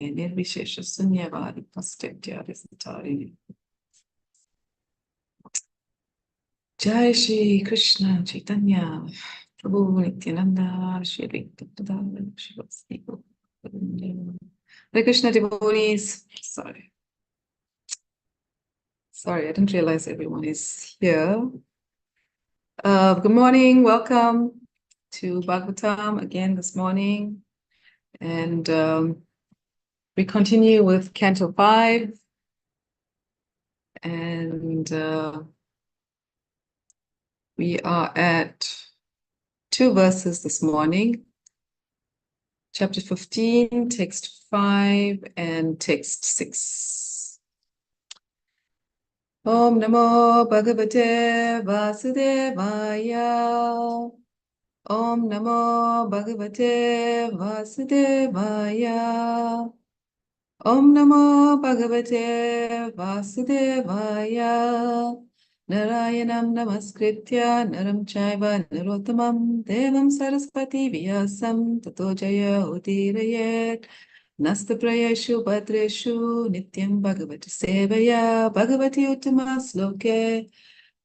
Nirvishesha Sunyavadi Pastityadisatari. Jai Shri Krishna Chaitanya Prabhu Nityananda Shri Advaita Shri Vasudeva. Hare Krishna devotees. Sorry, I didn't realize everyone is here. Good morning, welcome to Bhagavatam again this morning. And we continue with Canto 5. And we are at 2 verses this morning. Chapter 15, text 5 and text 6. Om Namo Bhagavate Vasudevaya. Om Namo Bhagavate Vasudevaya. Om Namo Bhagavate Vasudevaya. Narayanam Namaskritya Naram Chaiva Narottamam Devam Saraswati Vyasam Tato Jaya Udirayet Nastaprayashu Bhadreshu Nityam Bhagavati Sevaya Bhagavati Uttama Sloke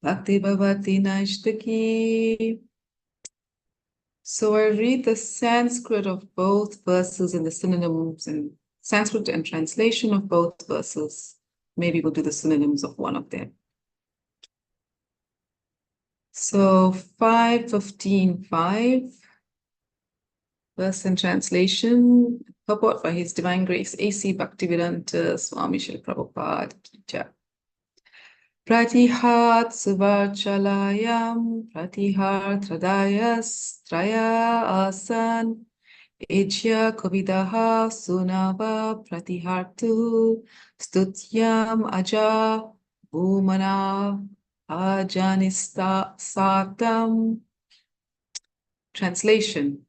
Bhakti Bhavati Naishtaki. So I read the Sanskrit of both verses and the synonyms and Sanskrit and translation of both verses. Maybe we'll do the synonyms of one of them. So 5:15:5, verse and translation, purport by His Divine Grace A.C. Bhaktivedanta Swami Srila Prabhupada Ki Jai. Pratihat Suvachalayam Pratihar Tradayas Traya Asan Ejya Kovidaha Sunava Pratihartu Stutyam Aja Bhumana Ajanista Satam. Translation.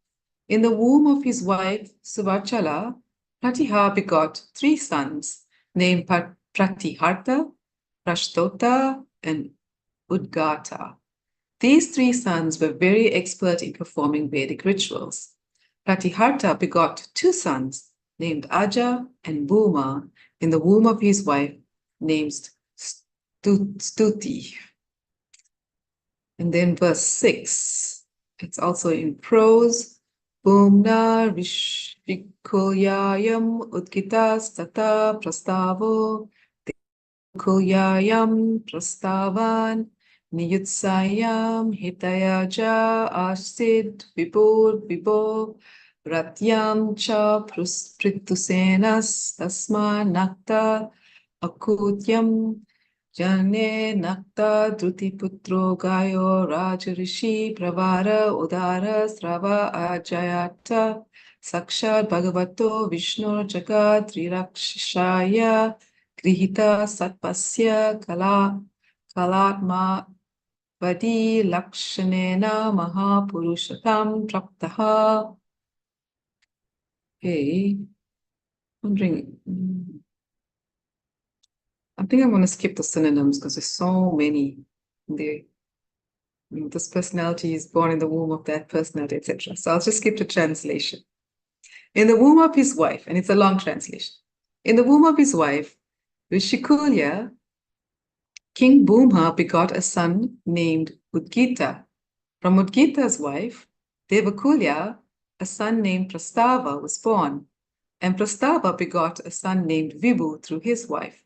In the womb of his wife Suvachala, Pratihar begot 3 sons named Pratiharta, Prashtota, and Udgata. These 3 sons were very expert in performing Vedic rituals. Pratiharta begot 2 sons named Aja and Bhuma in the womb of his wife named Stuti. And then verse 6, it's also in prose. Bhumna Vishvikulyayam Udgitas Tata Prastavo Kulyayam Prastavan Niyutsayam Hitayaja Asid Vibur Vibho Ratyam Cha Pritusenas Tasma Nakta Akutyam Jane Nakta Drutiputro Gayo Rajarishi Pravara Udara Srava Ajayata Sakshad Bhagavato Vishnu Jagat Trirakshaya Grihita Satpasya Kalatma Vadi Lakshanena Mahapurushatam Praptaha. Okay, wondering. I think I'm going to skip the synonyms because there's so many there. This personality is born in the womb of that personality, etc. So I'll just skip the translation. In the womb of his wife, and it's a long translation. In the womb of his wife, Rishikulya, King Bhuma begot a son named Udgita. From Udgita's wife, Devakulya, a son named Prastava was born, and Prastava begot a son named Vibhu through his wife,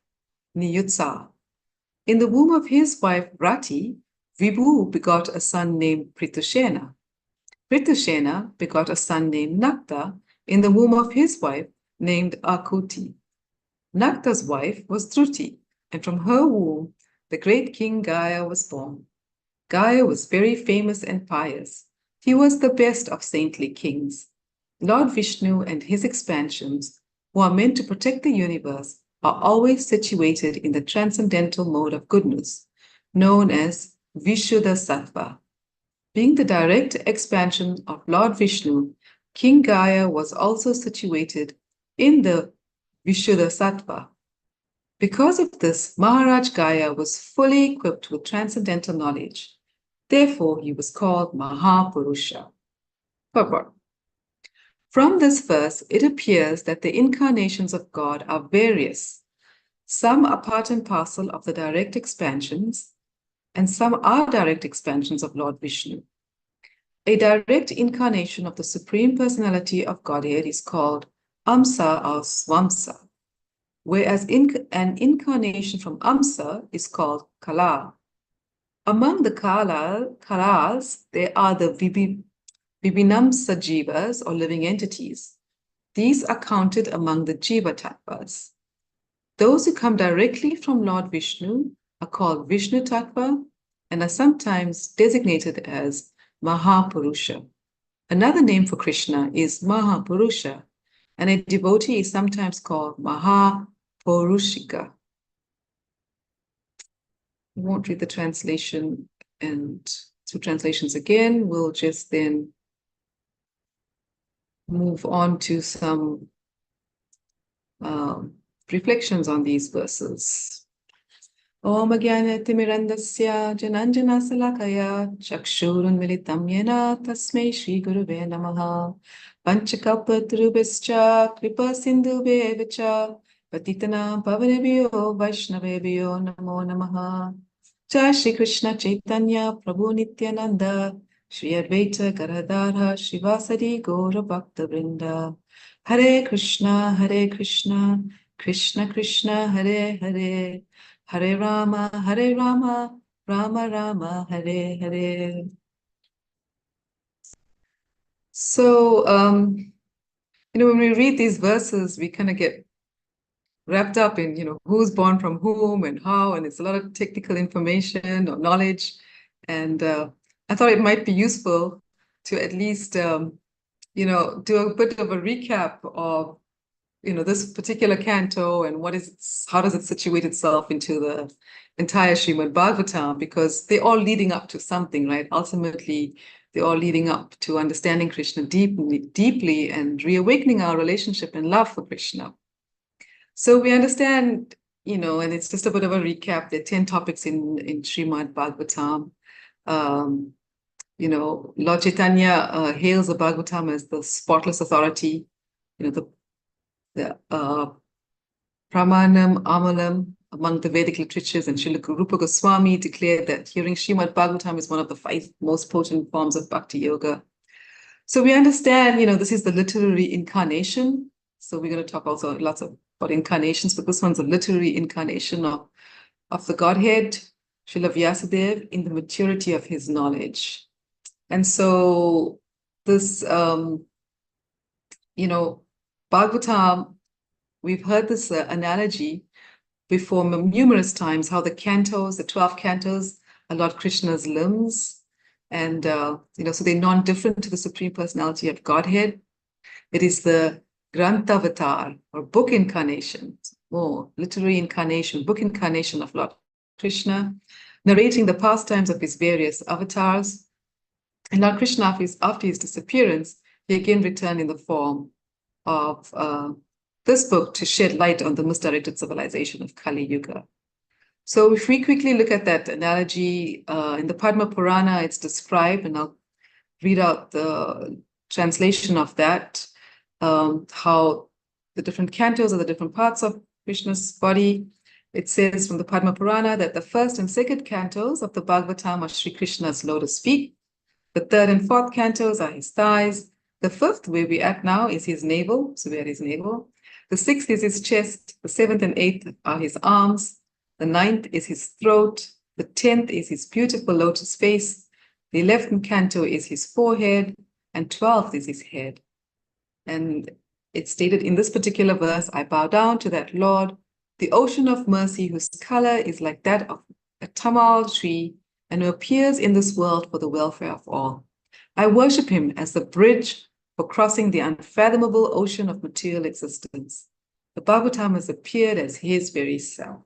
Niyutsa. In the womb of his wife Rati, Vibhu begot a son named Pritushena. Pritushena begot a son named Nakta in the womb of his wife named Akuti. Nakta's wife was Dhruti, and from her womb the great king Gaya was born. Gaya was very famous and pious. He was the best of saintly kings. Lord Vishnu and his expansions, who are meant to protect the universe, are always situated in the transcendental mode of goodness, known as Vishuddha Sattva. Being the direct expansion of Lord Vishnu, King Gaya was also situated in the Vishuddha Sattva. Because of this, Maharaj Gaya was fully equipped with transcendental knowledge. Therefore, he was called Mahapurusa. Purport. From this verse, it appears that the incarnations of God are various. Some are part and parcel of the direct expansions, and some are direct expansions of Lord Vishnu. A direct incarnation of the Supreme Personality of Godhead is called Amsa or Swamsa, whereas an incarnation from Amsa is called Kala. Among the Kalas, there are the Vibhinamsa Jivas or living entities. These are counted among the Jiva Tattvas. Those who come directly from Lord Vishnu are called Vishnu Tattva and are sometimes designated as Mahapurusha. Another name for Krishna is Mahapurusha, and a devotee is sometimes called Mahapurushika. We won't read the translation and two translations again. We'll just then move on to some reflections on these verses. Om Jnana-timirandasya Jananjana Salakaya Chakshurunmilitam Yena Tasmai Shri Guruve Namaha Panchakalpatarubhascha Kripa Sindhubheva Patitanam Pavanebhyo Vaishnavebhyo Namo Namaha Jai Shri Krishna Chaitanya Prabhu Nityananda Shri Advaita Garadhara Shivasadi Gaura Bhakta Vrinda Hare Krishna Krishna Krishna Hare Hare Hare Rama, Rama Rama, Hare Hare. So, when we read these verses, we kind of get wrapped up in, who's born from whom and how, and it's a lot of technical information or knowledge. And I thought it might be useful to at least, do a bit of a recap of this particular canto and how does it situate itself into the entire Srimad Bhagavatam, because they're all leading up to something, right? Ultimately, they're all leading up to understanding Krishna deeply and reawakening our relationship and love for Krishna. So we understand, and it's just a bit of a recap. There are 10 topics in Srimad Bhagavatam. Lord Chaitanya hails the Bhagavatam as the spotless authority, the Pramanam Amalam among the Vedic literatures, and Srila Rupa Goswami declared that hearing Srimad Bhagavatam is one of the 5 most potent forms of Bhakti Yoga. So we understand, this is the literary incarnation. So we're going to talk also lots about incarnations, but this one's a literary incarnation of the Godhead, Srila Vyasadeva, in the maturity of his knowledge. And so this, Bhagavatam, we've heard this analogy before numerous times, how the 12 cantos are Lord Krishna's limbs. And, so they're non-different to the Supreme Personality of Godhead. It is the Grantavatar, or book incarnation, or literary incarnation, book incarnation of Lord Krishna, narrating the pastimes of his various avatars. And Lord Krishna, after his disappearance, he again returned in the form of this book to shed light on the misdirected civilization of Kali Yuga. So if we quickly look at that analogy, in the Padma Purana, it's described, and I'll read out the translation of that, how the different cantos are the different parts of Krishna's body. It says from the Padma Purana that the first and second cantos of the Bhagavatam are Sri Krishna's lotus feet. The third and fourth cantos are his thighs. The fifth, where we're at now, is his navel. So we're at his navel. The sixth is his chest. The seventh and eighth are his arms. The ninth is his throat. The 10th is his beautiful lotus face. The 11th canto is his forehead. And 12th is his head. And it's stated in this particular verse, I bow down to that Lord, the ocean of mercy, whose color is like that of a tamal tree, and who appears in this world for the welfare of all. I worship him as the bridge for crossing the unfathomable ocean of material existence. The Bhagavatam has appeared as his very self.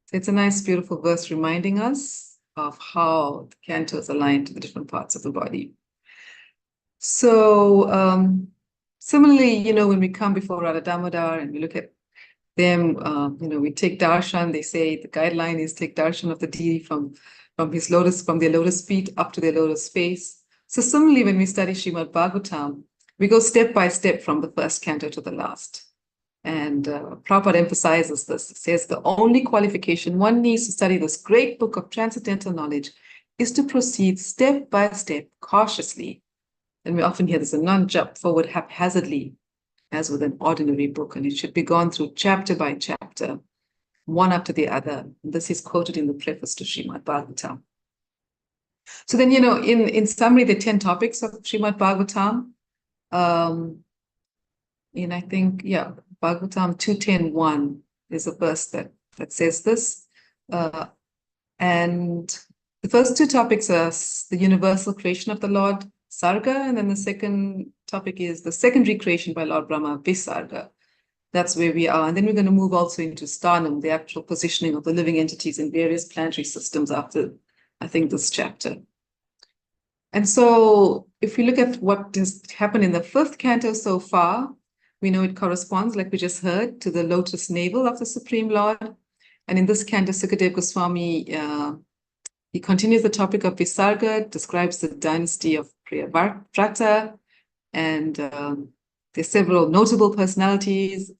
So it's a nice, beautiful verse reminding us of how the cantos align to the different parts of the body. So similarly, when we come before Radha Damodar and we look at them, we take darshan. They say the guideline is take darshan of the deity from their lotus feet up to their lotus face. So similarly, when we study Srimad Bhagavatam, We go step by step from the first canto to the last. And Prabhupada emphasizes this. He says the only qualification one needs to study this great book of transcendental knowledge is to proceed step by step, cautiously. And we often hear this, a non-jump forward haphazardly, as with an ordinary book, and it should be gone through chapter by chapter, one after the other. And this is quoted in the preface to Srimad Bhagavatam. So then, in summary, the 10 topics of Srimad Bhagavatam, I think, Bhagavatam 2.10.1 is a verse that says this. And the first two topics are the universal creation of the Lord, Sarga, and then the second topic is the secondary creation by Lord Brahma, Visarga. That's where we are. And then we're going to move also into Sthanam, the actual positioning of the living entities in various planetary systems after, I think, this chapter. And so if we look at what has happened in the 5th canto so far, we know it corresponds, like we just heard, to the lotus navel of the Supreme Lord. And in this canto, Sukadeva Goswami, he continues the topic of Visarga, describes the dynasty of Priyavrata, and there's several notable personalities,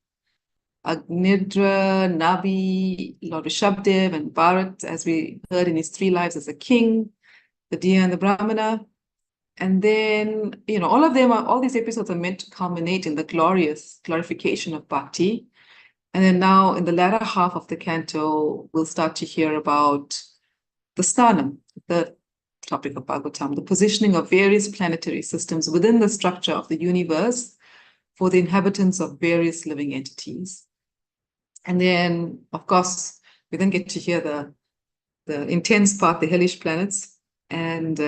Agnidra, Nabi, Lord Rishabdev, and Bharat, as we heard in his 3 lives as a king, the Diya and the Brahmana. And then, all these episodes are meant to culminate in the glorification of Bhakti. And then now in the latter half of the canto, we'll start to hear about the Sthanam, the topic of Bhagavatam, the positioning of various planetary systems within the structure of the universe for the inhabitants of various living entities. And then, of course, we then get to hear the intense part, the hellish planets. And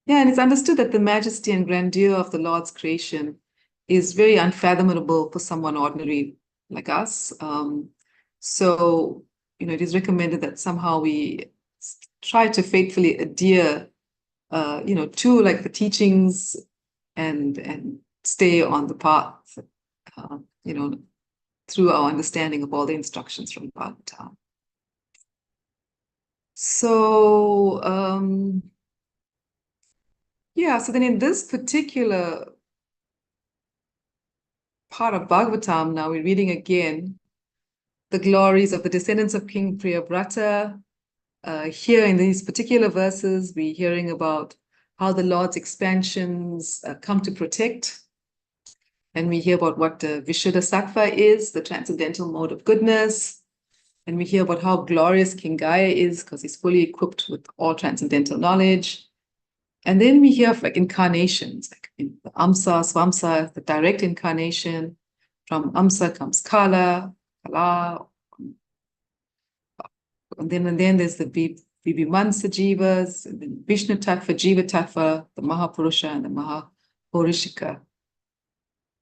and it's understood that the majesty and grandeur of the Lord's creation is very unfathomable for someone ordinary like us. So, it is recommended that somehow we try to faithfully adhere, to like the teachings and stay on the path, through our understanding of all the instructions from Bhagavatam. So, so then in this particular part of Bhagavatam, now we're reading again the glories of the descendants of King Priyavrata. Here in these particular verses, we're hearing about how the Lord's expansions come to protect. And we hear about what the Vishuddha Sattva is, the transcendental mode of goodness. And we hear about how glorious King Gaya is because he's fully equipped with all transcendental knowledge. And then we hear of like incarnations, like in the Amsa, Swamsa, the direct incarnation. From Amsa comes Kala. And then there's the Vibhimansa Jivas, and then Vishnu Tattva, Jiva Tattva, the Mahapurusa, and the Mahapurishika.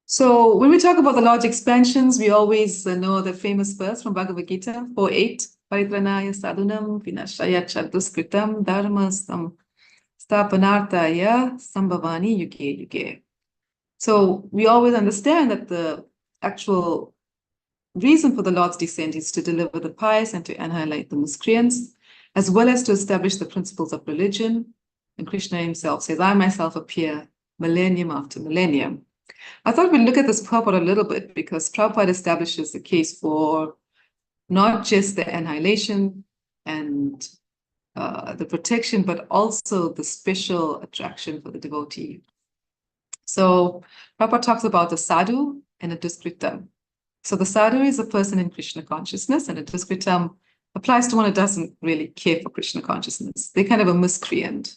So when we talk about the large expansions, we always know the famous verse from Bhagavad Gita 4.8, Paritranaya sadhunam vinashaya chaduskritam dharmastam stapanartaya sambhavani yuge yuge. So we always understand that the actual reason for the Lord's descent is to deliver the pious and to annihilate the miscreants, as well as to establish the principles of religion. And Krishna himself says, I myself appear millennium after millennium. I thought we'd look at this Prabhupada a little bit because Prabhupada establishes the case for not just the annihilation and the protection, but also the special attraction for the devotee. So Prabhupada talks about a sadhu and a duskritam. So the sadhu is a person in Krishna consciousness, and a duskritam applies to one who doesn't really care for Krishna consciousness. They're kind of a miscreant.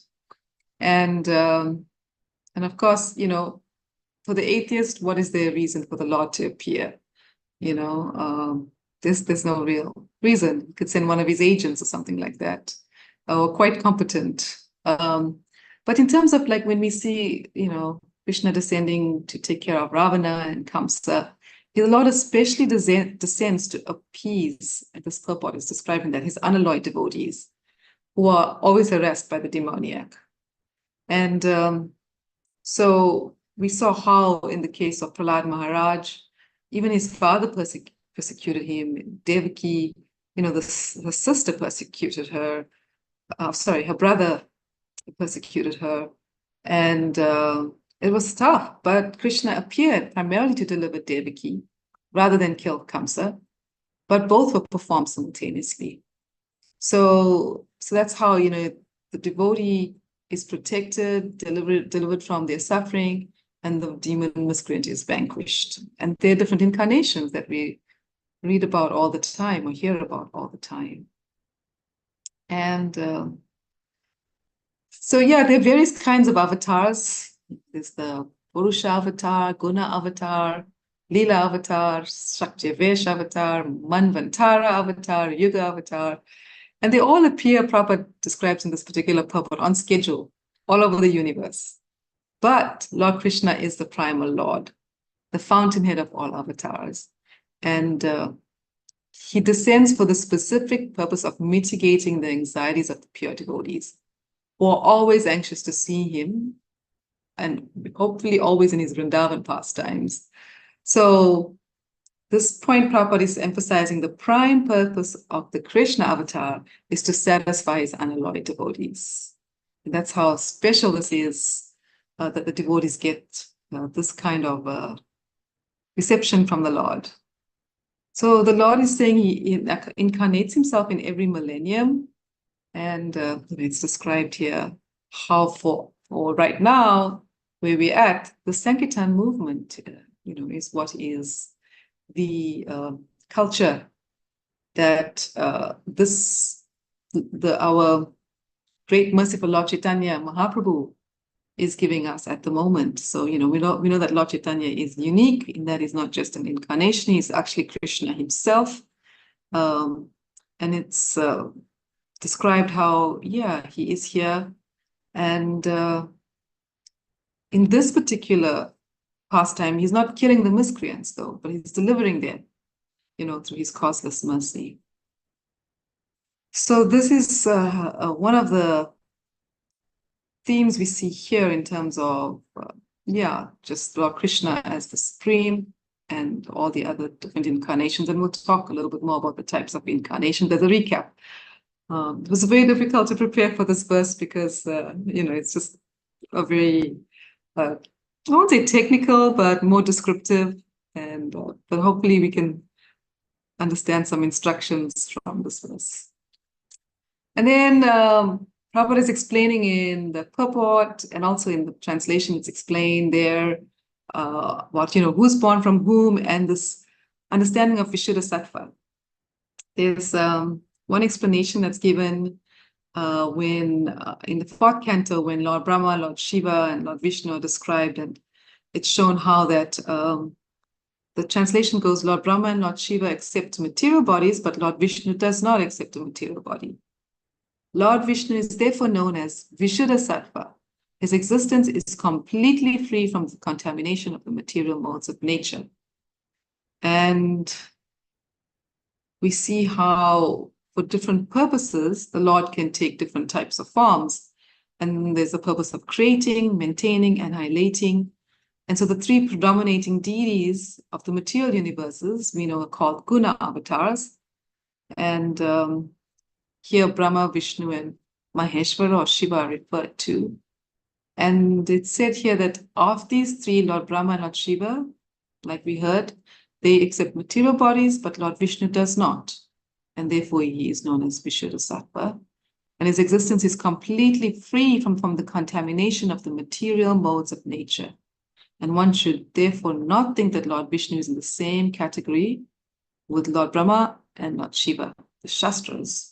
And of course, for the atheist, what is their reason for the Lord to appear? There's no real reason. He could send one of his agents or something like that, or quite competent. But in terms of like when we see, Krishna descending to take care of Ravana and Kamsa, the Lord especially descends to appease, and this purport is describing that, his unalloyed devotees who are always harassed by the demoniac. And so we saw how in the case of Prahlad Maharaj, even his father persecuted him. Devaki, her sister persecuted her. Her brother persecuted her. And It was tough, but Krishna appeared primarily to deliver Devaki rather than kill Kamsa, but both were performed simultaneously. So that's how, the devotee is protected, delivered from their suffering, and the demon miscreant is vanquished. And there are different incarnations that we read about all the time or hear about all the time. And so, yeah, there are various kinds of avatars. There's the Purusha avatar, Guna avatar, Leela avatar, Shaktivesh avatar, Manvantara avatar, Yuga avatar. And they all appear, Prabhupada describes in this particular purport, on schedule all over the universe. But Lord Krishna is the primal Lord, the fountainhead of all avatars. And he descends for the specific purpose of mitigating the anxieties of the pure devotees, who are always anxious to see him, and hopefully always in his Vrindavan pastimes. So this point Prabhupada is emphasizing the prime purpose of the Krishna avatar is to satisfy his unalloyed devotees. And that's how special this is, that the devotees get this kind of reception from the Lord. So the Lord is saying he incarnates himself in every millennium. And it's described here how for right now, where we're at, the Sankirtan movement, is what is the culture that our great merciful Lord Chaitanya Mahaprabhu is giving us at the moment. So we know that Lord Chaitanya is unique in that he's not just an incarnation; he's actually Krishna himself, and it's described how he is here, and in this particular pastime, he's not killing the miscreants though, but he's delivering them, through his causeless mercy. So this is one of the themes we see here in terms of, just Lord Krishna as the supreme and all the other different incarnations. And we'll talk a little bit more about the types of incarnations as a recap. It was very difficult to prepare for this verse because, it's just a very, I won't say technical, but more descriptive. And but hopefully we can understand some instructions from this verse. And then Prabhupada is explaining in the purport and also in the translation, it's explained there about, who's born from whom and this understanding of Vishuddha Sattva. There's one explanation that's given when in the fourth canto, when Lord Brahma, Lord Shiva, and Lord Vishnu are described, and it's shown how that the translation goes, Lord Brahma and Lord Shiva accept material bodies, but Lord Vishnu does not accept a material body. Lord Vishnu is therefore known as Vishuddha Sattva. His existence is completely free from the contamination of the material modes of nature. And we see how, for different purposes, the Lord can take different types of forms. And there's a purpose of creating, maintaining, annihilating. And so the three predominating deities of the material universes we know are called Guna avatars. And here Brahma, Vishnu, and Maheshwara or Shiva are referred to. And it's said here that of these three, Lord Brahma and Lord Shiva, like we heard, they accept material bodies, but Lord Vishnu does not. And therefore he is known as Vishuddha Sattva. And his existence is completely free from the contamination of the material modes of nature. And one should therefore not think that Lord Vishnu is in the same category with Lord Brahma and Lord Shiva. The Shastras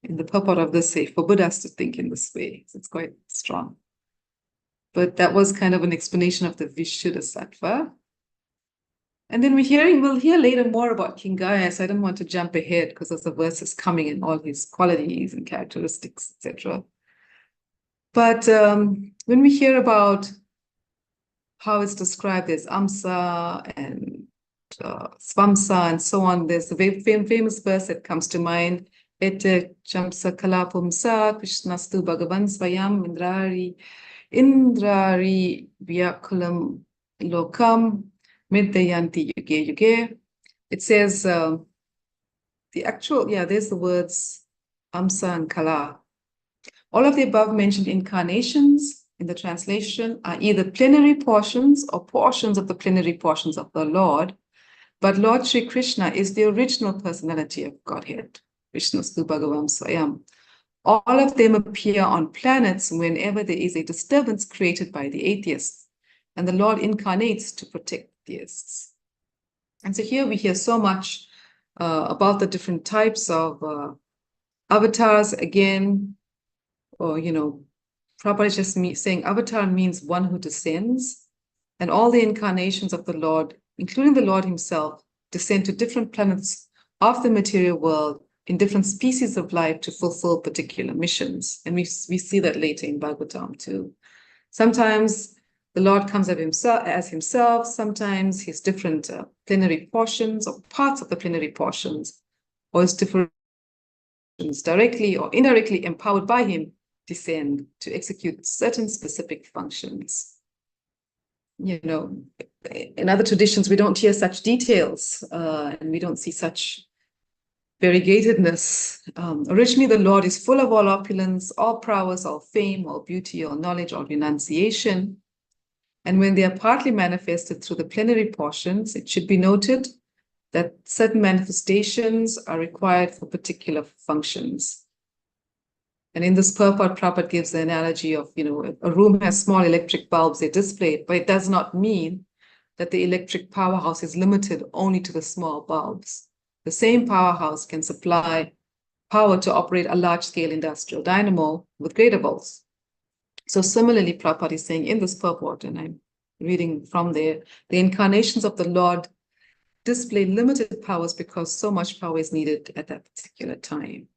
in the purport of this say forbid us to think in this way. So it's quite strong. But that was kind of an explanation of the Vishuddha Sattva. And then we'll hear later more about King Gaya, so I don't want to jump ahead because there's a verse is coming in all his qualities and characteristics, etc. But when we hear about how it's described as Amsa and Svamsa and so on, there's a very famous verse that comes to mind. Ete Chamsa Kalapumsa Krishnastu Bhagavan Svayam Indrari Vyakulam Lokam Middayanti Yuge Yuge. It says there's the words Amsa and Kala. All of the above mentioned incarnations in the translation are either plenary portions or portions of the plenary portions of the Lord, but Lord Sri Krishna is the original personality of Godhead, Vishnustu Bhagavam Swayam. All of them appear on planets whenever there is a disturbance created by the atheists, and the Lord incarnates to protect theists. And so here we hear so much about the different types of avatars again, or, Prabhupada is just saying avatar means one who descends, and all the incarnations of the Lord, including the Lord himself, descend to different planets of the material world in different species of life to fulfill particular missions. And we see that later in Bhagavatam too. Sometimes the Lord comes as himself, sometimes his different plenary portions or parts of the plenary portions, or his different directly or indirectly empowered by him descend to execute certain specific functions. In other traditions, we don't hear such details and we don't see such variegatedness. Originally, the Lord is full of all opulence, all prowess, all fame, all beauty, all knowledge, all renunciation. And when they are partly manifested through the plenary portions, it should be noted that certain manifestations are required for particular functions. And in this purport, Prabhupada gives the analogy of, a room has small electric bulbs, they're displayed, but it does not mean that the electric powerhouse is limited only to the small bulbs. The same powerhouse can supply power to operate a large-scale industrial dynamo with greater volts. So similarly, Prabhupada is saying in this purport, and I'm reading from there, the incarnations of the Lord display limited powers because so much power is needed at that particular time.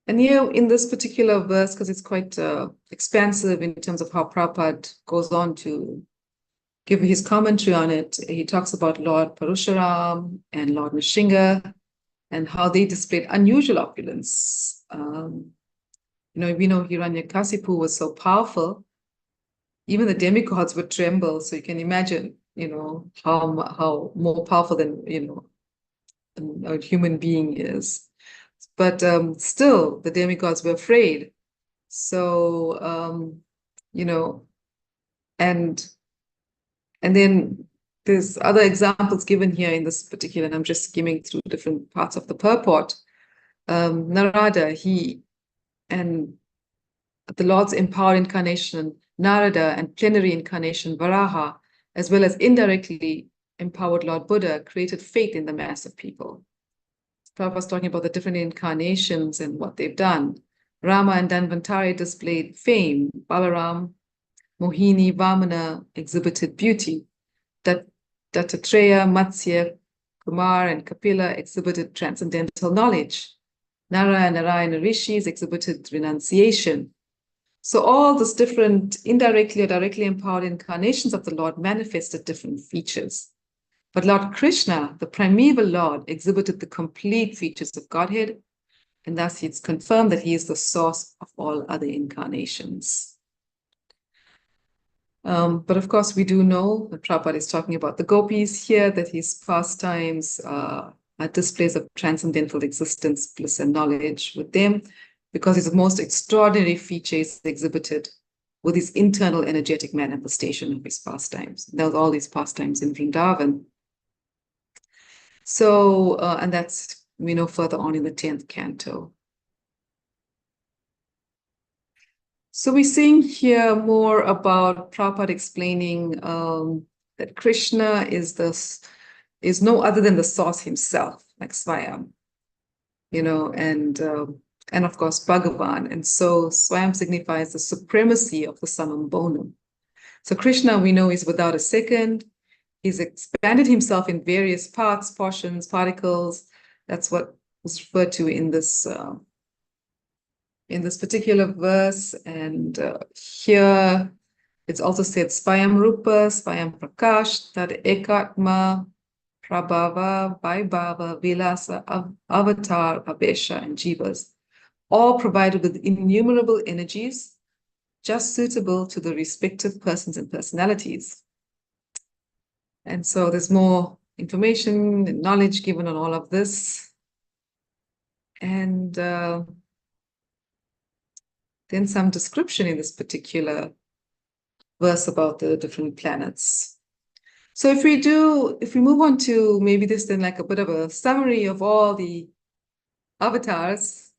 And here in this particular verse, because it's quite expansive in terms of how Prabhupada goes on to give his commentary on it, he talks about Lord Parashuram and Lord Nishinga and how they displayed unusual opulence. We know Hiranyakasipu was so powerful, even the demigods would tremble. So you can imagine, how more powerful than, a human being is. But still, the demigods were afraid. So, and then there's other examples given here in this particular, and I'm just skimming through different parts of the purport. Narada, and the Lord's empowered incarnation, Narada, and plenary incarnation, Varaha, as well as indirectly empowered Lord Buddha, created faith in the mass of people. Prabhupada was talking about the different incarnations and what they've done. Rama and Dhanvantari displayed fame. Balaram, Mohini, Vamana exhibited beauty. Dattatreya, Matsya, Kumar, and Kapila exhibited transcendental knowledge. Nara and Narayana rishis exhibited renunciation. So all these different indirectly or directly empowered incarnations of the Lord manifested different features. But Lord Krishna, the primeval Lord, exhibited the complete features of Godhead, and thus it's confirmed that he is the source of all other incarnations. But of course, we do know that Prabhupada is talking about the gopis here, that his pastimes are displays of transcendental existence, bliss, and knowledge with them, because his most extraordinary feature is exhibited with his internal energetic manifestation of his pastimes. There was all these pastimes in Vrindavan. So, and that's, we know further on in the 10th canto. So we're seeing here more about Prabhupada explaining that Krishna is no other than the source himself, like Swayam, and of course Bhagavan. And so Swayam signifies the supremacy of the summum bonum. So Krishna, we know, is without a second. He's expanded himself in various parts, portions, particles. That's what was referred to in this particular verse. And here it's also said Svayam Rupa, Svayam Prakash, Tad Ekatma, Prabhava, Vaibhava, Vilasa, Avatar, Avesha, and Jivas, all provided with innumerable energies just suitable to the respective persons and personalities. And so there's more information and knowledge given on all of this. And then then some description in this particular verse about the different planets. So if we move on to maybe this then like a bit of a summary of all the avatars,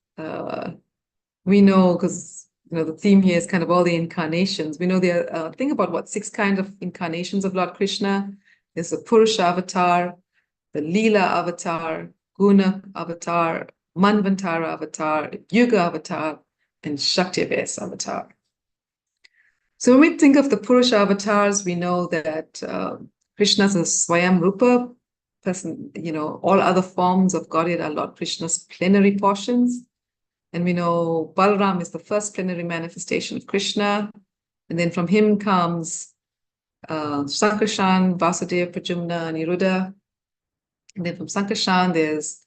we know, because the theme here is kind of all the incarnations. We know there are, think about what 6 kinds of incarnations of Lord Krishna. There's the Purusha avatar, the Leela avatar, Guna avatar, Manvantara avatar, Yuga avatar, and Shaktives avatar. So when we think of the Purusha avatars, we know that Krishna is a Swayam Rupa person. All other forms of Godhead are Lord Krishna's plenary portions. And we know Balaram is the first plenary manifestation of Krishna. And then from him comes Sankarshan, Vasudeva, Pradyumna, and Niruddha. And then from Sankarshan, there's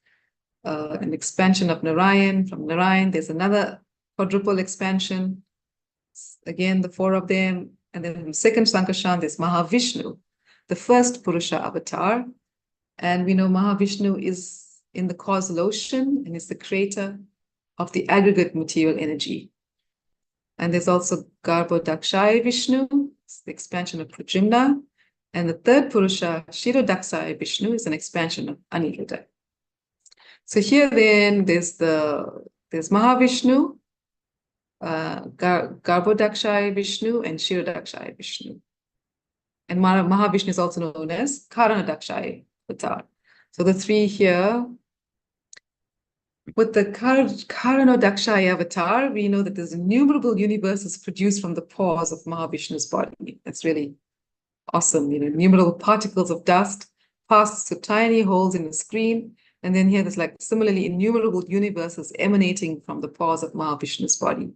an expansion of Narayan. From Narayan, there's another quadruple expansion. Again, the 4 of them. And then from second Sankarshan, there's Mahavishnu, the first Purusha avatar. And we know Mahavishnu is in the causal ocean and is the creator of the aggregate material energy. And there's also Garbhodakshaya Vishnu, the expansion of Pradyumna. And the third Purusha, Kshirodakshaya Vishnu, is an expansion of Aniruddha. So here then there's Mahavishnu, Garbhodakshaya Vishnu, and Kshirodakshaya Vishnu. And Mahavishnu is also known as Karanodakshaya avatar. So the 3 here. With the Karanodakshaya avatar, we know that there's innumerable universes produced from the pores of Mahavishnu's body. That's really awesome. Innumerable particles of dust pass through tiny holes in the screen. And then here there's like similarly innumerable universes emanating from the pores of Mahavishnu's body.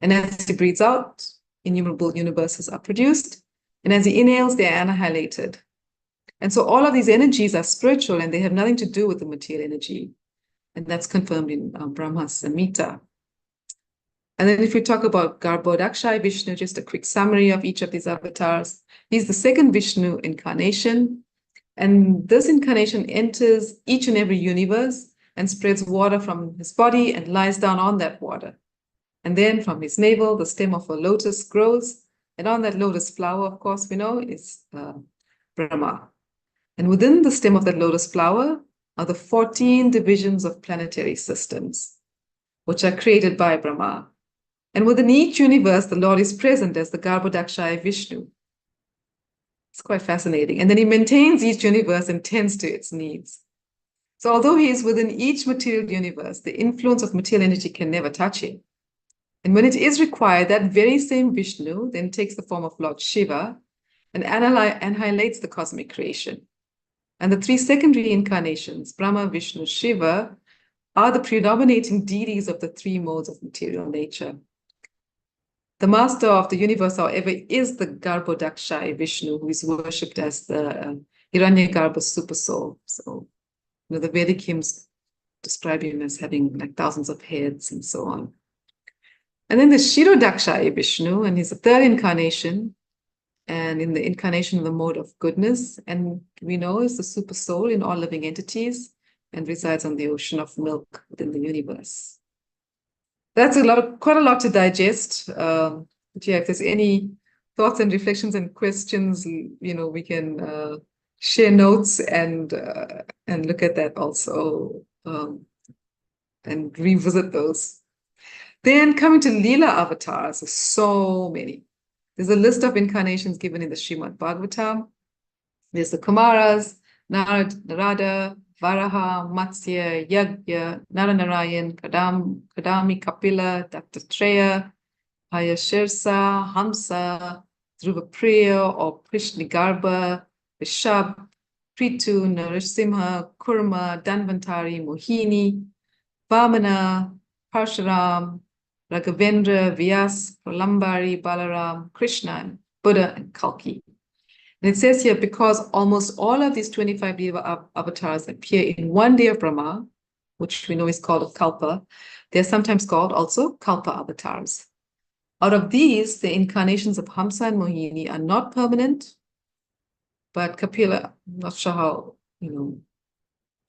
And as he breathes out, innumerable universes are produced. And as he inhales, they're annihilated. And so all of these energies are spiritual and they have nothing to do with the material energy. And that's confirmed in Brahma Samhita. And then if we talk about Garbhodakshaya Vishnu, just a quick summary of each of these avatars. He's the second Vishnu incarnation. And this incarnation enters each and every universe and spreads water from his body and lies down on that water. And then from his navel, the stem of a lotus grows. And on that lotus flower, of course, we know is Brahma. And within the stem of that lotus flower are the 14 divisions of planetary systems, which are created by Brahma. And within each universe, the Lord is present as the Garbhodakshaya Vishnu. It's quite fascinating. And then he maintains each universe and tends to its needs. So although he is within each material universe, the influence of material energy can never touch him. And when it is required, that very same Vishnu then takes the form of Lord Shiva and annihilates the cosmic creation. And the 3 secondary incarnations, Brahma, Vishnu, Shiva, are the predominating deities of the 3 modes of material nature. The master of the universe, however, is the Garbhodakshaya Vishnu, who is worshipped as the Hiranyagarbha supersoul. So, the Vedic hymns describe him as having like thousands of heads and so on. And then the Kshirodakshaya Vishnu, and he's the 3rd incarnation, and in the incarnation of the mode of goodness, and we know is the super soul in all living entities and resides on the ocean of milk within the universe. That's quite a lot to digest. But yeah, if there's any thoughts and reflections and questions, we can share notes and look at that also and revisit those. Then coming to Leela avatars, there's so many. There's a list of incarnations given in the Srimad Bhagavatam. There's the Kumaras, Narada, Varaha, Matsya, Yagya, Naranarayan, Kadami, Kapila, Dattatreya, Hayashirsa, Hamsa, Dhruvapriya or Krishnagarbha, Vishab, Prithu, Narasimha, Kurma, Danvantari, Mohini, Vamana, Parshuram, Raghavendra, Vyas, Pralambari, Balaram, Krishna, Buddha, and Kalki. And it says here, because almost all of these 25 Deva avatars appear in one day of Brahma, which we know is called a Kalpa, they're sometimes called also Kalpa avatars. Out of these, the incarnations of Hamsa and Mohini are not permanent, but Kapila, I'm not sure how,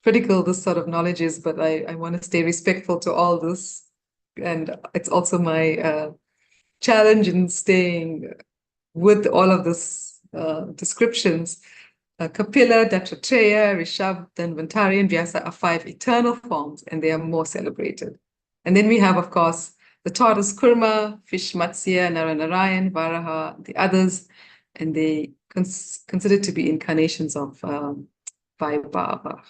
critical this sort of knowledge is, but I want to stay respectful to all this. And it's also my challenge in staying with all of this descriptions. Kapila, Dattatreya, Rishabh, Dhanvantari, and Vyasa are 5 eternal forms, and they are more celebrated. And then we have, of course, the tortoise Kurma, fish Matsya, Naranarayan, Varaha, the others, and they considered to be incarnations of Vaibhava.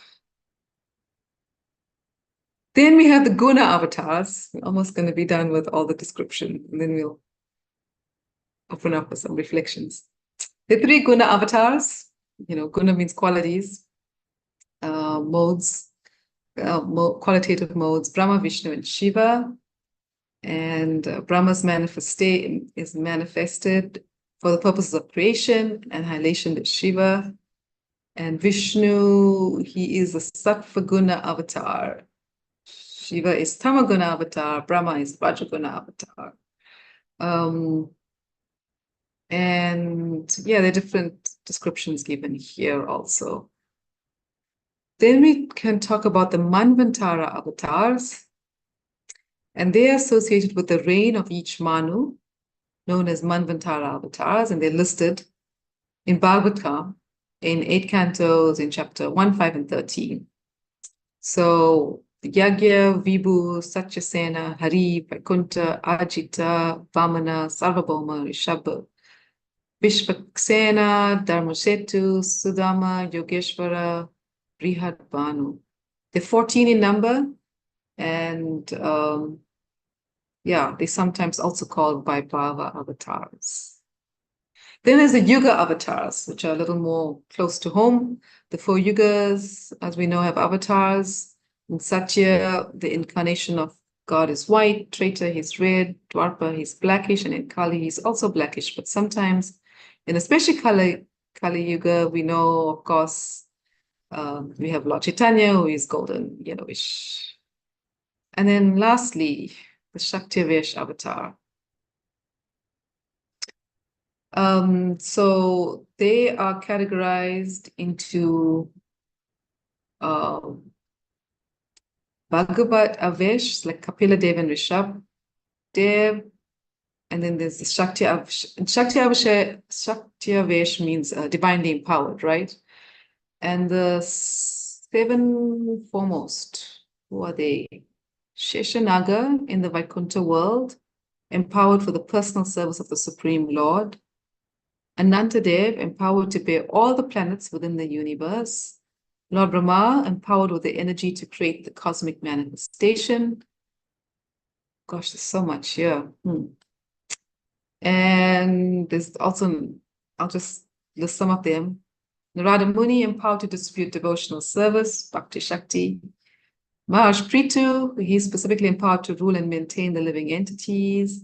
Then we have the Guna avatars. We're almost going to be done with all the description, and then we'll open up for some reflections. The 3 Guna avatars, Guna means qualities, modes, qualitative modes, Brahma, Vishnu, and Shiva. And Brahma's manifestation is manifested for the purposes of creation, annihilation to Shiva. And Vishnu, he is a Sattva Guna avatar. Shiva is Tamaguna avatar. Brahma is Rajaguna avatar. And yeah, there are different descriptions given here also. Then we can talk about the Manvantara avatars. And they are associated with the reign of each Manu, known as Manvantara avatars, and they're listed in Bhagavatam in 8 cantos in chapter 1, 5, and 13. So Yagya, Vibhu, Satyasena, Hari, Vaikuntha, Ajita, Vamana, Sarvabhauma, Rishabha, Vishvaksena, Dharmasetu, Sudama, Yogeshwara, Brihad Bhanu. They're 14 in number, and they sometimes also called Vaibhava avatars. Then there's the Yuga avatars, which are a little more close to home. The 4 Yugas, as we know, have avatars. In Satya, the incarnation of God is white. Treta, he's red. Dwapara, he's blackish. And in Kali, he's also blackish. But sometimes, and especially Kali Yuga, we know, of course, we have Lord Chaitanya, who is golden, yellowish. And then lastly, the Shaktivesh avatar. So they are categorized into Bhagavat Avesh, like Kapila Dev and Rishabh Dev, and then there's the Shakti Avesh means divinely empowered, right? And the 7 foremost, who are they? Sheshanaga in the Vaikuntha world, empowered for the personal service of the Supreme Lord. Anantadev, empowered to bear all the planets within the universe. Lord Brahma, empowered with the energy to create the cosmic manifestation. Gosh, there's so much here. And there's also, I'll just list some of them. Narada Muni, empowered to distribute devotional service, Bhakti Shakti. Maharaj Prithu, he's specifically empowered to rule and maintain the living entities.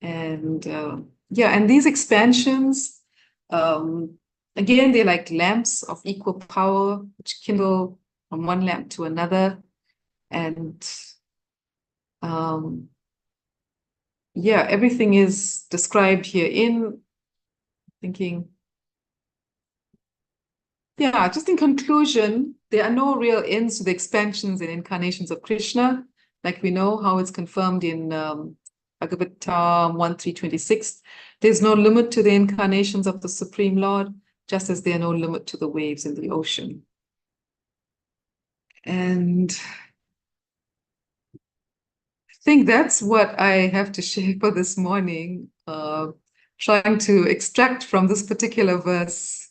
And and these expansions, again, they're like lamps of equal power, which kindle from one lamp to another. And everything is described here in thinking. Yeah, just in conclusion, there are no real ends to the expansions and incarnations of Krishna, like we know how it's confirmed in Bhagavatam 1.3.26. There's no limit to the incarnations of the Supreme Lord, just as there are no limit to the waves in the ocean. And I think that's what I have to share for this morning, trying to extract from this particular verse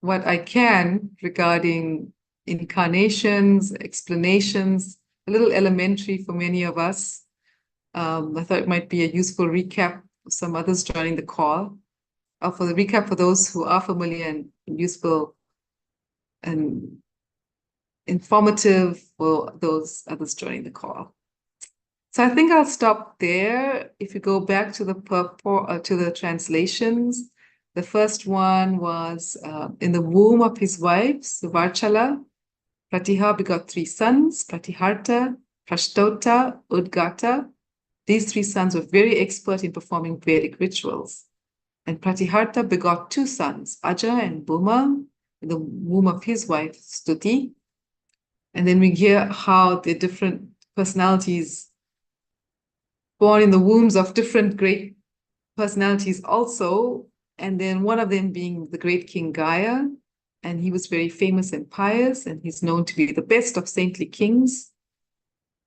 what I can regarding incarnations, explanations, a little elementary for many of us. I thought it might be a useful recap for some others joining the call, or for the recap for those who are familiar and useful and informative for those others joining the call. So I think I'll stop there. If you go back to the translations, the first one was in the womb of his wife, Suvarchala, Pratiha begot 3 sons, Pratiharta, Prashtota, Udgata. These 3 sons were very expert in performing Vedic rituals. And Pratiharta begot 2 sons, Aja and Bhuma, in the womb of his wife, Stuti. And then we hear how the different personalities born in the wombs of different great personalities also, and then one of them being the great King Gaya, and he was very famous and pious, and he's known to be the best of saintly kings.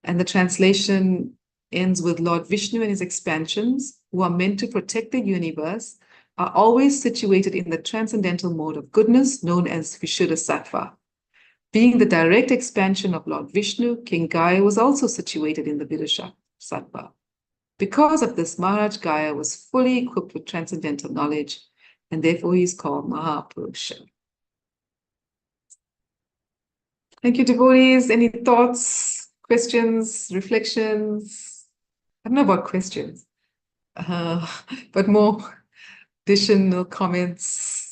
And the translation ends with Lord Vishnu and his expansions, who are meant to protect the universe, are always situated in the transcendental mode of goodness known as Vishuddha-sattva. Being the direct expansion of Lord Vishnu, King Gaya was also situated in the Vidusha-sattva. Because of this, Maharaj Gaya was fully equipped with transcendental knowledge, and therefore he is called Mahapurusha. Thank you, devotees. Any thoughts, questions, reflections? I don't know about questions, but more additional comments.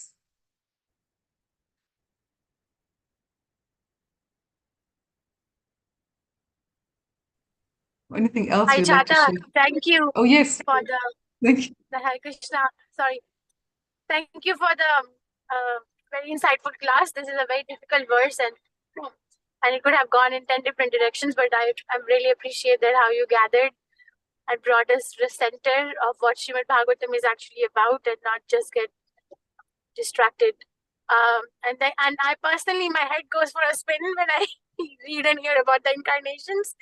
Anything else you'd like to share? Thank you. Oh, yes. For the Thank you. Hare Krishna. Sorry. Thank you for the very insightful class. This is a very difficult verse, and it could have gone in 10 different directions, but I really appreciate that how you gathered and brought us to the center of what Srimad Bhagavatam is actually about, and not just get distracted. And I personally, my head goes for a spin when I read and hear about the incarnations.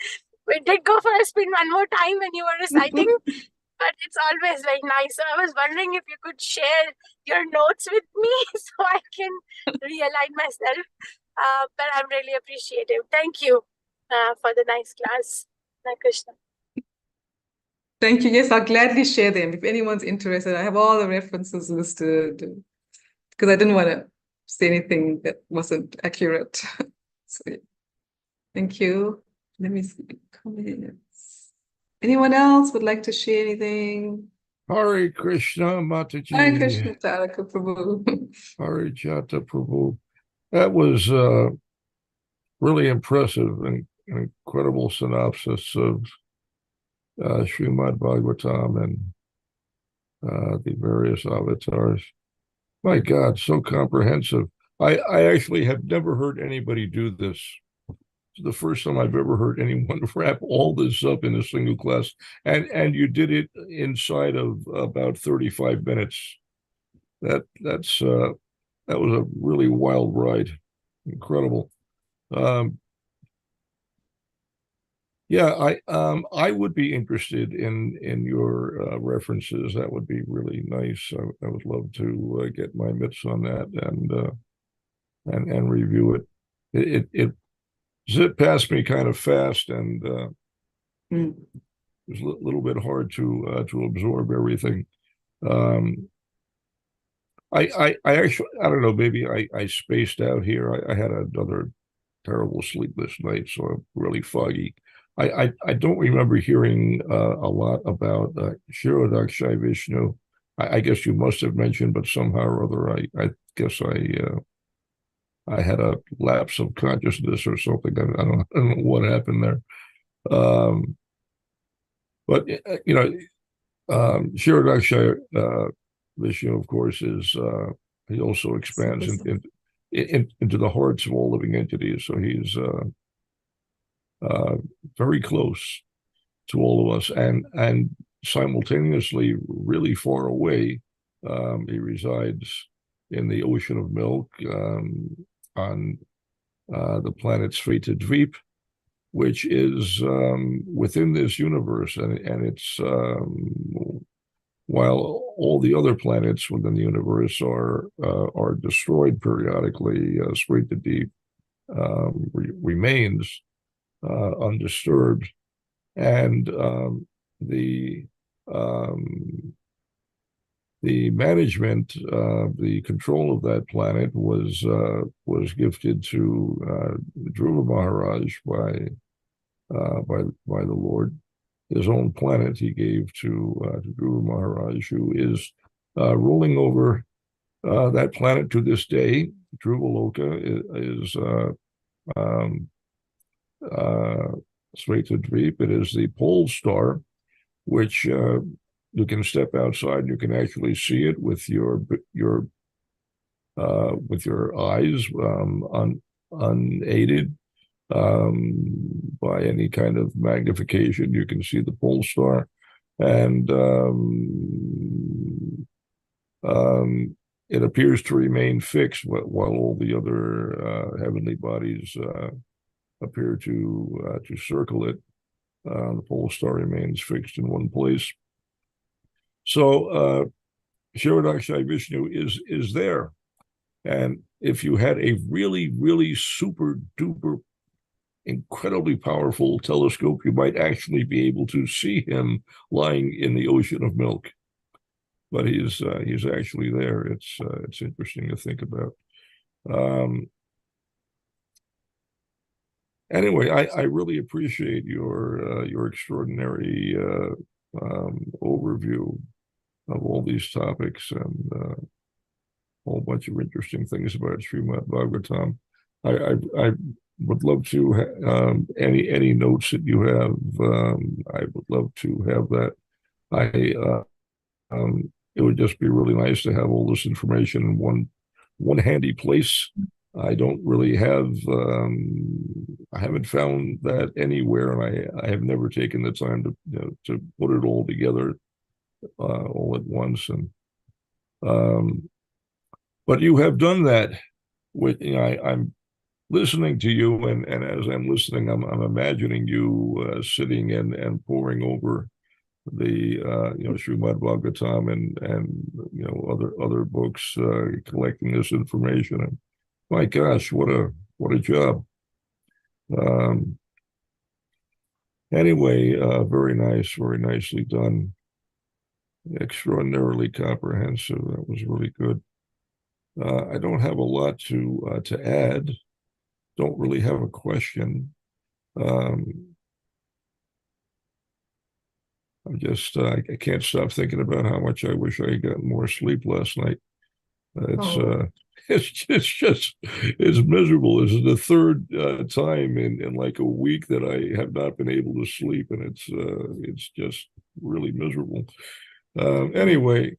It did go for a spin one more time when you were reciting, but it's always very nice. So I was wondering if you could share your notes with me so I can realign myself. But I'm really appreciative. Thank you for the nice class. Hare Krishna. Thank you. Yes, I'll gladly share them. If anyone's interested, I have all the references listed because I didn't want to say anything that wasn't accurate. So, yeah. Thank you. Let me see comments. Anyone else would like to share anything? Hare Krishna, Mataji. Hare Krishna, Taraka Prabhu. Parijata Prabhu. That was really impressive and incredible synopsis of Srimad Bhagavatam and the various avatars. My God, so comprehensive. I actually have never heard anybody do this. It's the first time I've ever heard anyone wrap all this up in a single class. And you did it inside of about 35 minutes. That was a really wild ride. Incredible. Yeah, I would be interested in your references. That would be really nice. I would love to get my mitts on that and review it. It zipped past me kind of fast, and it was a little bit hard to absorb everything. I actually, I don't know, maybe I spaced out here. I had another terrible sleepless night, so I'm really foggy. I don't remember hearing a lot about Kshirodakshai Vishnu. I guess you must have mentioned, but somehow or other, I guess I had a lapse of consciousness or something. I don't know what happened there. But you know, Kshirodakshai Vishnu, of course, is he also expands into the hearts of all living entities. So he's very close to all of us, and simultaneously really far away. He resides in the ocean of milk on the planet Sveta Dweep, which is within this universe, and it's while all the other planets within the universe are destroyed periodically, Sveta Dweep remains undisturbed, and the management, the control of that planet was gifted to Dhruva Maharaj by the Lord. His own planet he gave to Dhruva Maharaj, who is ruling over that planet to this day. Dhruva is Sveta Dweep. It is the pole star, which you can step outside and you can actually see it with your eyes, unaided by any kind of magnification. You can see the pole star. And it appears to remain fixed while all the other heavenly bodies appear to circle it. The pole star remains fixed in one place. So Shirodakshai Vishnu is there. And if you had a really, really super duper incredibly powerful telescope, you might actually be able to see him lying in the ocean of milk. But he's actually there. It's interesting to think about. Anyway, I really appreciate your extraordinary overview of all these topics and a whole bunch of interesting things about Srimad Bhagavatam. I would love to any notes that you have. I would love to have that. It would just be really nice to have all this information in one handy place. I don't really have. I haven't found that anywhere, and I have never taken the time to put it all together all at once. And but you have done that. With I'm listening to you, and as I'm listening, I'm imagining you sitting and poring over the Srimad Bhagavatam and other books, collecting this information. And my gosh, what a job! Anyway, very nice, very nicely done. Extraordinarily comprehensive. That was really good. I don't have a lot to add. Don't really have a question. I can't stop thinking about how much I wish I had gotten more sleep last night. It's miserable. This is the third time in like a week that I have not been able to sleep, and it's just really miserable. Anyway,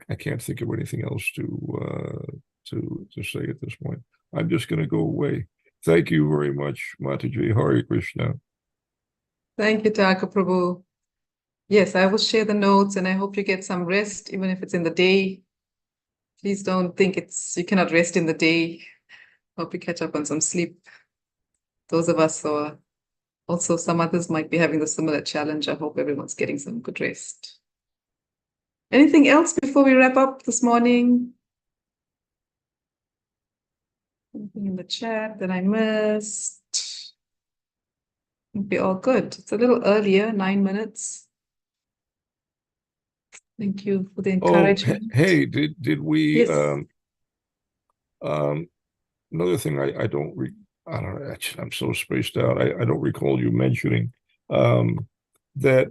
I can't think of anything else to say at this point. I'm just going to go away. Thank you very much, Mataji. Hare Krishna. Thank you, Taka Prabhu. Yes, I will share the notes, and I hope you get some rest, even if it's in the day. Please don't think you cannot rest in the day. Hope you catch up on some sleep. Those of us, or also some others might be having the similar challenge. I hope everyone's getting some good rest. Anything else before we wrap up this morning? Anything in the chat that I missed? It'll be all good. It's a little earlier, 9 minutes. Thank you for the encouragement. Hey, did we? Yes. Another thing I don't know. I'm so spaced out. I don't recall you mentioning that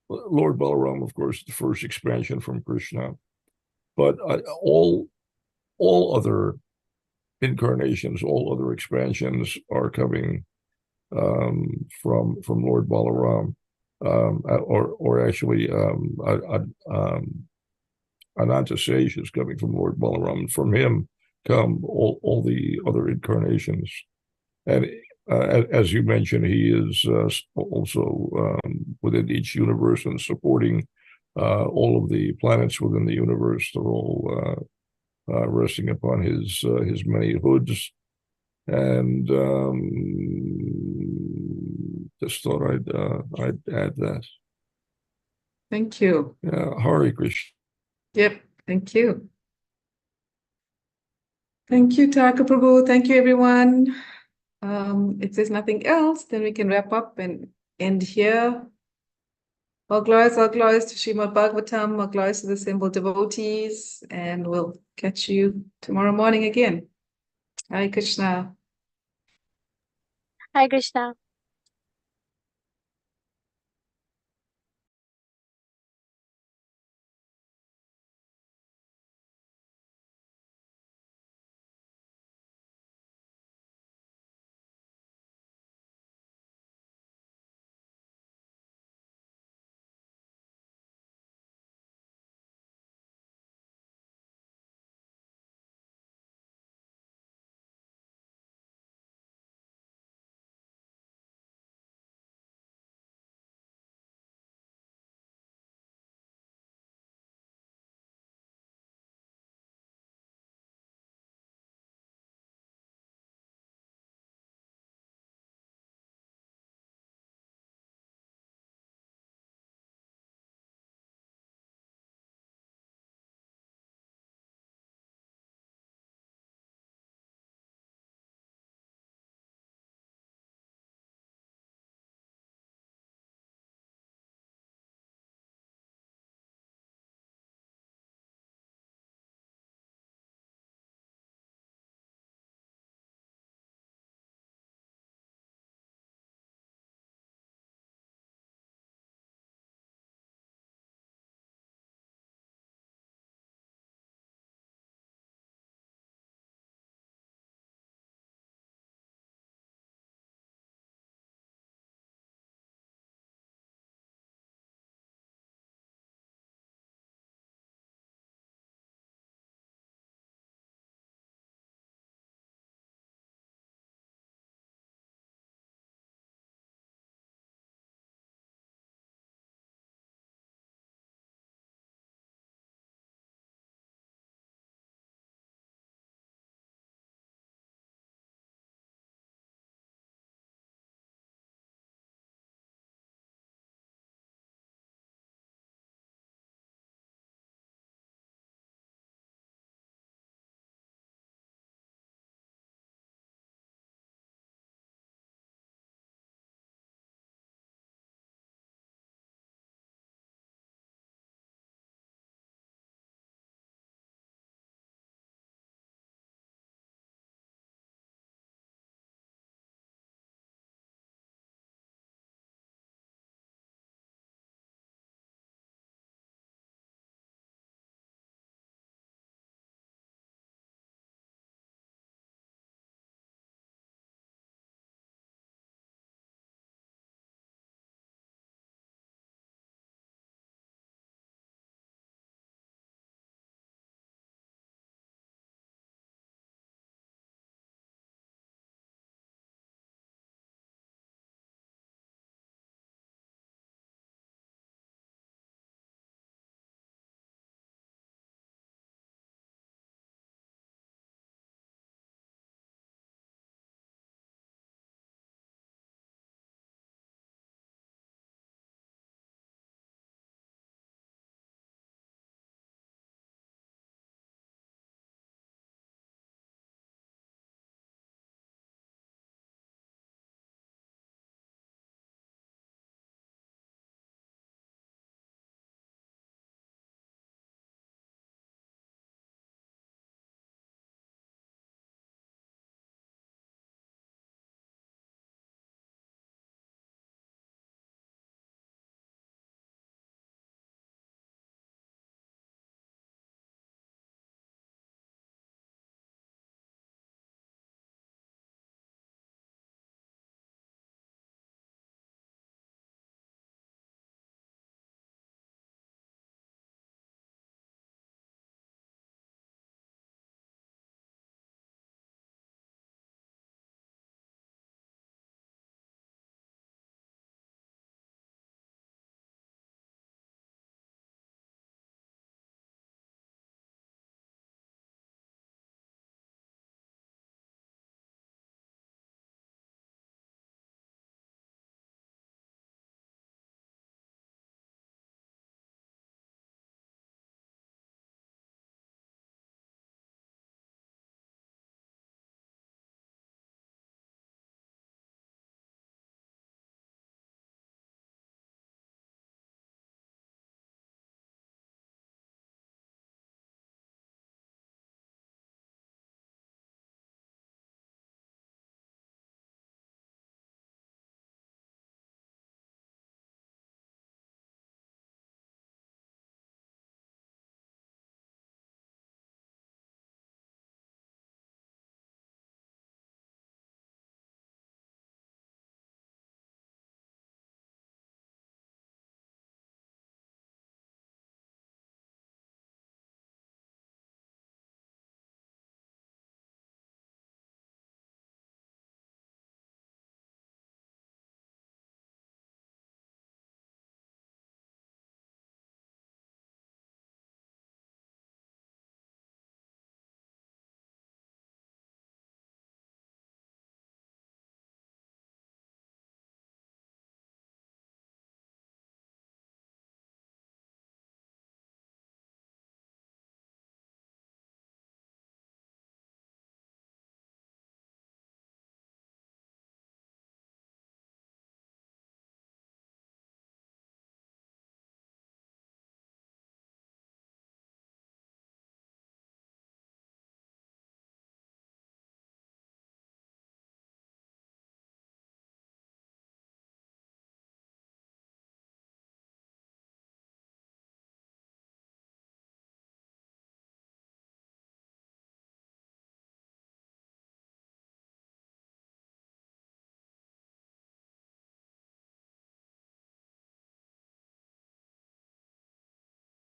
Lord Balaram, of course, the first expansion from Krishna, but all other incarnations, all other expansions are coming from Lord Balaram, or actually Ananta Sage is coming from Lord Balaram. From him come all the other incarnations, and as you mentioned, he is also within each universe and supporting all of the planets within the universe. They're all resting upon his many hoods, and just thought I'd add that. Thank you. Yeah, Hare Krishna. Yep, thank you. Thank you, Taka Prabhu. Thank you, everyone. If there's nothing else, then we can wrap up and end here. All glories to Srimad Bhagavatam, all glories to the assembled devotees, and we'll catch you tomorrow morning again. Hare Krishna. Hare Krishna.